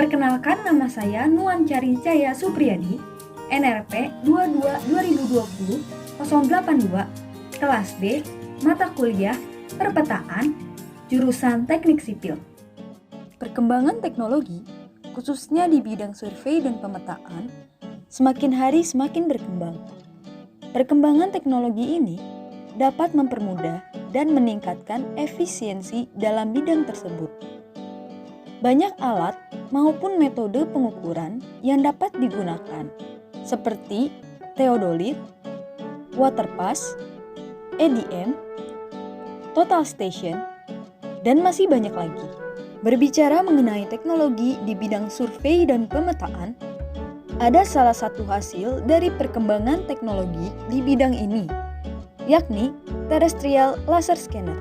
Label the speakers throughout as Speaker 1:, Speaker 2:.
Speaker 1: Perkenalkan, nama saya Nuan Carijaya Supriyadi, NRP 22-2020-082, kelas D, mata kuliah Perpetaan, jurusan Teknik Sipil.
Speaker 2: Perkembangan teknologi, khususnya di bidang survei dan pemetaan, semakin hari semakin berkembang. Perkembangan teknologi ini dapat mempermudah dan meningkatkan efisiensi dalam bidang tersebut. Banyak alat maupun metode pengukuran yang dapat digunakan, seperti theodolit, waterpass, EDM, total station, dan masih banyak lagi. Berbicara mengenai teknologi di bidang survei dan pemetaan, ada salah satu hasil dari perkembangan teknologi di bidang ini, yakni terrestrial laser scanner.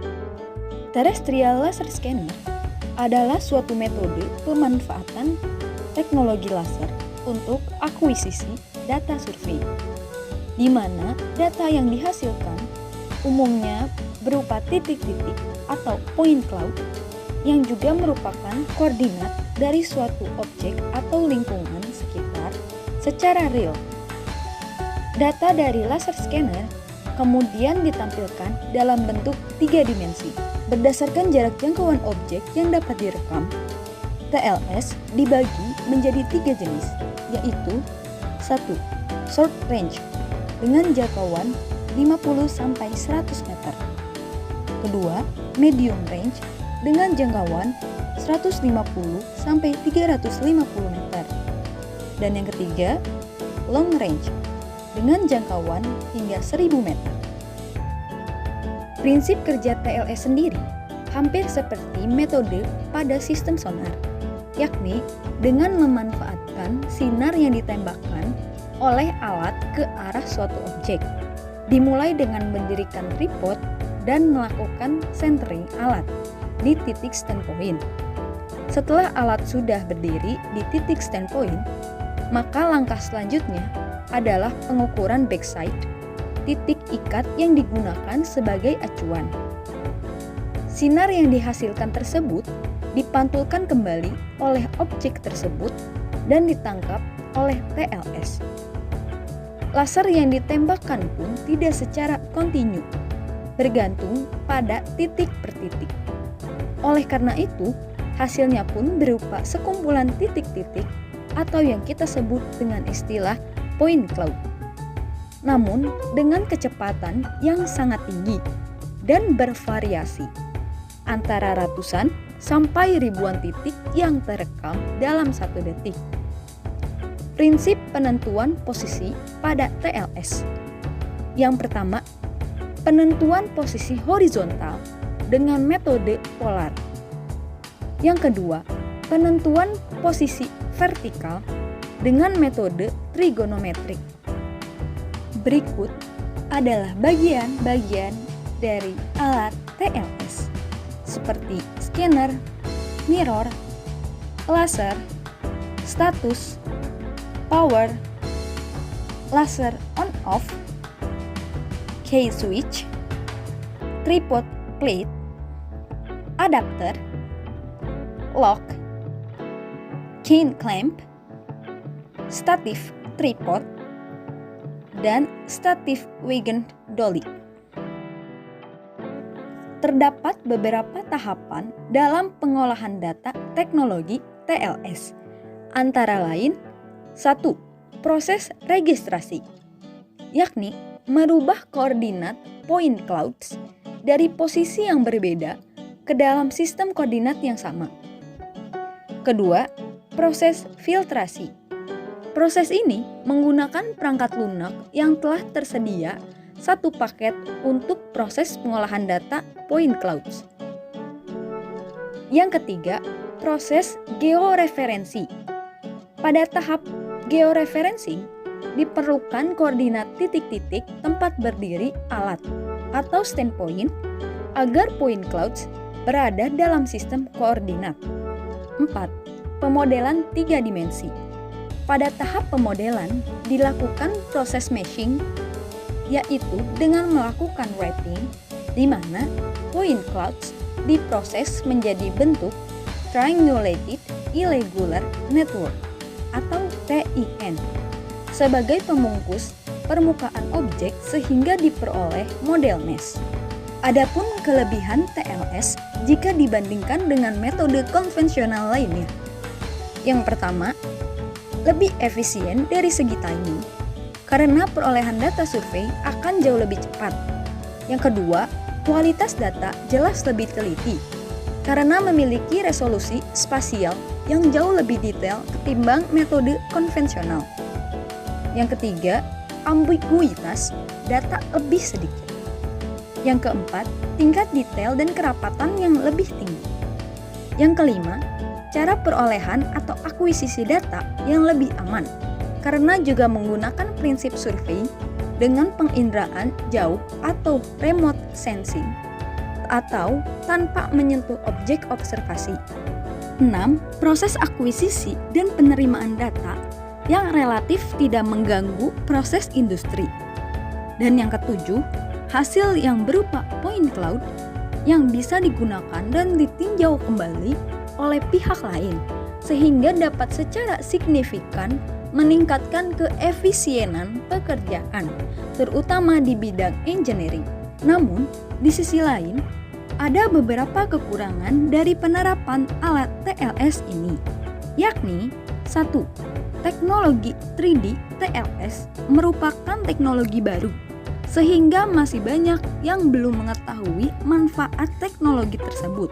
Speaker 2: Terrestrial laser scanner adalah suatu metode pemanfaatan teknologi laser untuk akuisisi data survei, di mana data yang dihasilkan umumnya berupa titik-titik atau point cloud yang juga merupakan koordinat dari suatu objek atau lingkungan sekitar secara real. Data dari laser scanner kemudian ditampilkan dalam bentuk 3 dimensi. Berdasarkan jarak jangkauan objek yang dapat direkam, TLS dibagi menjadi 3 jenis, yaitu 1. Short range dengan jangkauan 50-100 meter. Kedua, medium range dengan jangkauan 150-350 meter. Dan yang ketiga, long range dengan jangkauan hingga 1000 meter. Prinsip kerja TLS sendiri hampir seperti metode pada sistem sonar, yakni dengan memanfaatkan sinar yang ditembakkan oleh alat ke arah suatu objek, dimulai dengan mendirikan tripod dan melakukan centering alat di titik standpoint. Setelah alat sudah berdiri di titik standpoint, maka langkah selanjutnya adalah pengukuran backside, titik ikat yang digunakan sebagai acuan. Sinar yang dihasilkan tersebut dipantulkan kembali oleh objek tersebut dan ditangkap oleh TLS. Laser yang ditembakkan pun tidak secara kontinu, bergantung pada titik per titik. Oleh karena itu, hasilnya pun berupa sekumpulan titik-titik atau yang kita sebut dengan istilah point cloud. Namun dengan kecepatan yang sangat tinggi dan bervariasi antara ratusan sampai ribuan titik yang terekam dalam 1 detik. Prinsip penentuan posisi pada TLS. Yang pertama, penentuan posisi horizontal dengan metode polar. Yang kedua, penentuan posisi vertikal dengan metode trigonometrik. Berikut adalah bagian-bagian dari alat TLS, seperti scanner, mirror, laser, status, power, laser on-off, key switch, tripod plate, adapter, lock, chain clamp, statif tripod, dan statif wagon dolly. Terdapat beberapa tahapan dalam pengolahan data teknologi TLS, antara lain 1. Proses registrasi, yakni merubah koordinat point clouds dari posisi yang berbeda ke dalam sistem koordinat yang sama. Kedua, proses filtrasi. Proses ini menggunakan perangkat lunak yang telah tersedia satu paket untuk proses pengolahan data point clouds. Yang ketiga, proses georeferensi. Pada tahap georeferencing, diperlukan koordinat titik-titik tempat berdiri alat atau standpoint agar point clouds berada dalam sistem koordinat. 4. Pemodelan 3 dimensi. Pada tahap pemodelan, dilakukan proses meshing, yaitu dengan melakukan wrapping, di mana point clouds diproses menjadi bentuk triangulated Irregular Network atau TIN sebagai pembungkus permukaan objek sehingga diperoleh model mesh. Adapun kelebihan TLS jika dibandingkan dengan metode konvensional lainnya. Yang pertama, lebih efisien dari segi timing karena perolehan data survei akan jauh lebih cepat. Yang kedua, kualitas data jelas lebih teliti karena memiliki resolusi spasial yang jauh lebih detail ketimbang metode konvensional. Yang ketiga, ambiguitas data lebih sedikit. Yang keempat, tingkat detail dan kerapatan yang lebih tinggi. Yang kelima, cara perolehan atau akuisisi data yang lebih aman karena juga menggunakan prinsip survei dengan penginderaan jauh atau remote sensing atau tanpa menyentuh objek observasi. 6. Proses akuisisi dan penerimaan data yang relatif tidak mengganggu proses industri. Dan yang ketujuh, hasil yang berupa point cloud yang bisa digunakan dan ditinjau kembali oleh pihak lain sehingga dapat secara signifikan meningkatkan keefisienan pekerjaan terutama di bidang engineering. Namun, di sisi lain, ada beberapa kekurangan dari penerapan alat TLS ini, yakni 1. Teknologi 3D TLS merupakan teknologi baru sehingga masih banyak yang belum mengetahui manfaat teknologi tersebut.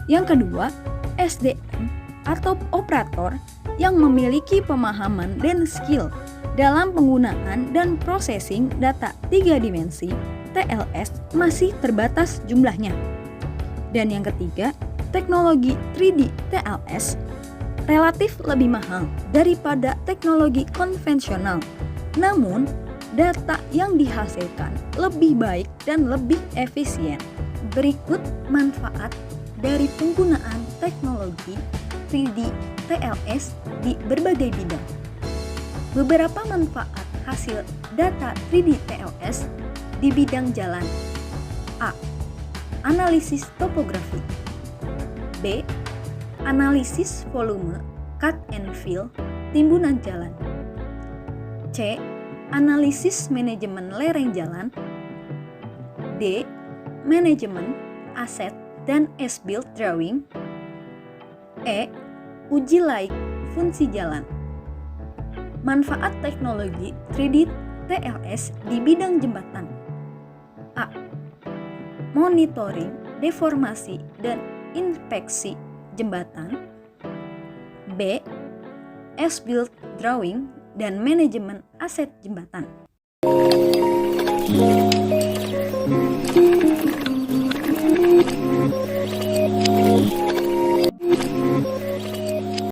Speaker 2: Yang kedua, SDM atau operator yang memiliki pemahaman dan skill dalam penggunaan dan processing data 3 dimensi TLS masih terbatas jumlahnya. Dan yang ketiga, teknologi 3D TLS relatif lebih mahal daripada teknologi konvensional. Namun, data yang dihasilkan lebih baik dan lebih efisien. Berikut manfaat dari penggunaan teknologi 3D TLS di berbagai bidang. Beberapa manfaat hasil data 3D TLS di bidang jalan. A. Analisis topografi. B. Analisis volume cut and fill timbunan jalan. C. Analisis manajemen lereng jalan. D. Manajemen aset dan as-built drawing. E. Uji laik fungsi jalan. Manfaat teknologi 3D TLS di bidang jembatan. A. Monitoring deformasi dan inspeksi jembatan. B. As-built drawing dan manajemen aset jembatan.